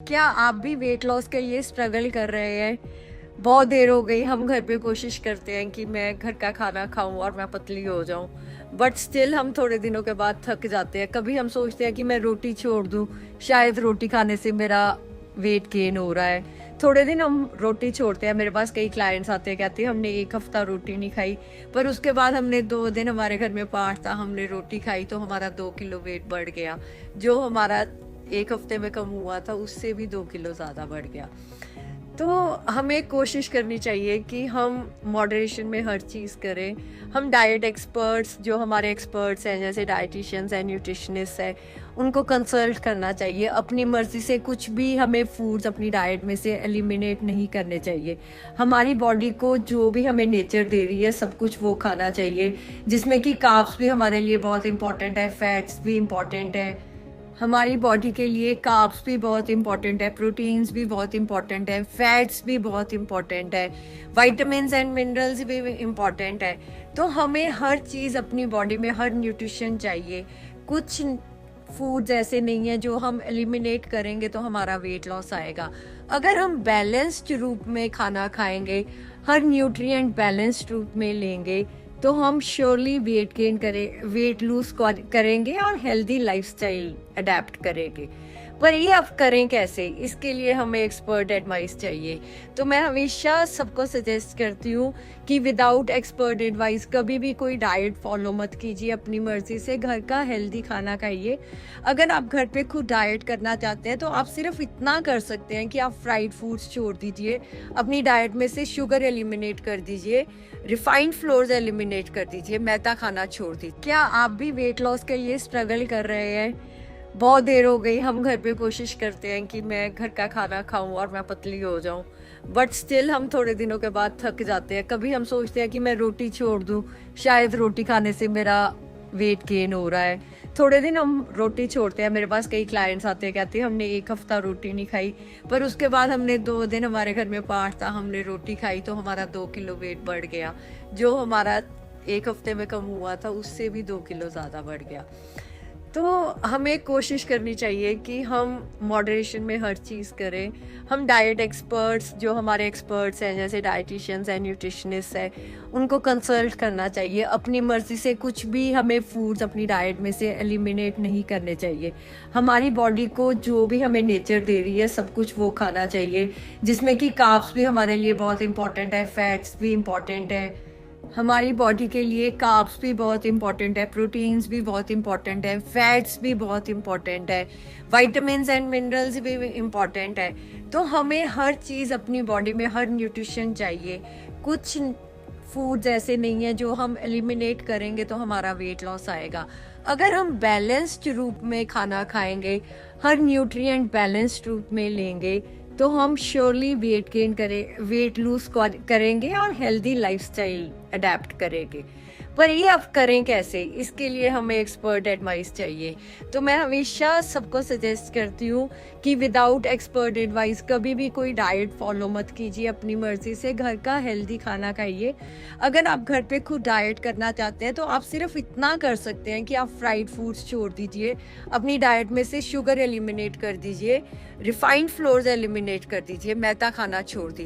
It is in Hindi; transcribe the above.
क्या आप भी वेट लॉस के लिए स्ट्रगल कर रहे हैं? बहुत देर हो गई, हम घर पे कोशिश करते हैं कि मैं घर का खाना खाऊं और मैं पतली हो जाऊं, बट स्टिल हम थोड़े दिनों के बाद थक जाते हैं। कभी हम सोचते हैं कि मैं रोटी छोड़ दूं, शायद रोटी खाने से मेरा वेट गेन हो रहा है। थोड़े दिन हम रोटी छोड़ते हैं। मेरे पास कई क्लाइंट्स आते हैं, कहते हैं हमने एक हफ्ता रोटी नहीं खाई, पर उसके बाद हमने 2 दिन हमारे घर में पाठ था, हमने रोटी खाई तो हमारा 2 किलो वेट बढ़ गया। जो हमारा एक हफ्ते में कम हुआ था उससे भी 2 किलो ज़्यादा बढ़ गया। तो हमें कोशिश करनी चाहिए कि हम मॉडरेशन में हर चीज़ करें। हम डाइट एक्सपर्ट्स, जो हमारे एक्सपर्ट्स हैं जैसे डाइटिशियंस हैं, न्यूट्रिशनिस्ट हैं, उनको कंसल्ट करना चाहिए। अपनी मर्ज़ी से कुछ भी हमें फूड्स अपनी डाइट में से एलिमिनेट नहीं करने चाहिए। हमारी बॉडी को जो भी हमें नेचर दे रही है सब कुछ वो खाना चाहिए, जिसमें कि कार्ब्स भी हमारे लिए बहुत इंपॉर्टेंट है, फैट्स भी इम्पॉर्टेंट है। हमारी बॉडी के लिए कार्ब्स भी बहुत इंपॉर्टेंट है, प्रोटीन्स भी बहुत इंपॉर्टेंट है, फैट्स भी बहुत इंपॉर्टेंट है, विटामिन्स एंड मिनरल्स भी इंपॉर्टेंट है। तो हमें हर चीज़ अपनी बॉडी में, हर न्यूट्रिशन चाहिए। कुछ फूड्स ऐसे नहीं है जो हम एलिमिनेट करेंगे तो हमारा वेट लॉस आएगा। अगर हम बैलेंस्ड रूप में खाना खाएंगे, हर न्यूट्रिएंट बैलेंस्ड रूप में लेंगे, तो हम श्योरली वेट गेन करें, वेट लूज करेंगे और हेल्दी लाइफस्टाइल अडेप्ट करेंगे। पर ये अब करें कैसे? इसके लिए हमें एक्सपर्ट एडवाइस चाहिए। तो मैं हमेशा सबको सजेस्ट करती हूँ कि विदाउट एक्सपर्ट एडवाइस कभी भी कोई डाइट फॉलो मत कीजिए। अपनी मर्जी से घर का हेल्दी खाना खाइए। अगर आप घर पे खुद डाइट करना चाहते हैं तो आप सिर्फ इतना कर सकते हैं कि आप फ्राइड फूड्स छोड़ दीजिए, अपनी डाइट में से शुगर एलिमिनेट कर दीजिए, रिफाइंड फ्लोर्स एलिमिनेट कर दीजिए, मैदा खाना छोड़ दीजिए। क्या आप भी वेट लॉस के लिए स्ट्रगल कर रहे हैं? बहुत देर हो गई, हम घर पे कोशिश करते हैं कि मैं घर का खाना खाऊं और मैं पतली हो जाऊं, बट स्टिल हम थोड़े दिनों के बाद थक जाते हैं। कभी हम सोचते हैं कि मैं रोटी छोड़ दूं, शायद रोटी खाने से मेरा वेट गेन हो रहा है। थोड़े दिन हम रोटी छोड़ते हैं। मेरे पास कई क्लाइंट्स आते हैं, कहते हैं हमने एक हफ्ता रोटी नहीं खाई, पर उसके बाद हमने 2 दिन हमारे घर में पाठ था, हमने रोटी खाई तो हमारा 2 किलो वेट बढ़ गया। जो हमारा एक हफ्ते में कम हुआ था उससे भी 2 किलो ज़्यादा बढ़ गया। तो हमें कोशिश करनी चाहिए कि हम मॉडरेशन में हर चीज़ करें। हम डाइट एक्सपर्ट्स, जो हमारे एक्सपर्ट्स हैं जैसे डाइटिशियंस हैं, न्यूट्रिशनिस्ट हैं, उनको कंसल्ट करना चाहिए। अपनी मर्ज़ी से कुछ भी हमें फूड्स अपनी डाइट में से एलिमिनेट नहीं करने चाहिए। हमारी बॉडी को जो भी हमें नेचर दे रही है सब कुछ वो खाना चाहिए, जिसमें कि कार्ब्स भी हमारे लिए बहुत इंपॉर्टेंट है, फैट्स भी इम्पॉर्टेंट है। हमारी बॉडी के लिए कार्ब्स भी बहुत इंपॉर्टेंट है, प्रोटीन्स भी बहुत इंपॉर्टेंट है, फैट्स भी बहुत इंपॉर्टेंट है, विटामिन्स एंड मिनरल्स भी इंपॉर्टेंट है। तो हमें हर चीज़ अपनी बॉडी में, हर न्यूट्रिशन चाहिए। कुछ फूड्स ऐसे नहीं है जो हम एलिमिनेट करेंगे तो हमारा वेट लॉस आएगा। अगर हम बैलेंस्ड रूप में खाना खाएंगे, हर न्यूट्रिएंट बैलेंस्ड रूप में लेंगे, तो हम surely weight gain weight lose करेंगे और हेल्दी लाइफस्टाइल अडेप्ट करेंगे। पर ये अब करें कैसे? इसके लिए हमें एक्सपर्ट एडवाइस चाहिए। तो मैं हमेशा सबको सजेस्ट करती हूँ कि विदाउट एक्सपर्ट एडवाइस कभी भी कोई डाइट फॉलो मत कीजिए। अपनी मर्जी से घर का हेल्दी खाना खाइए। अगर आप घर पे खुद डाइट करना चाहते हैं तो आप सिर्फ इतना कर सकते हैं कि आप फ्राइड फूड्स छोड़ दीजिए, अपनी डाइट में से शुगर एलिमिनेट कर दीजिए, रिफाइंड फ्लोर्स एलिमिनेट कर दीजिए, मैदा खाना छोड़ दीजिए।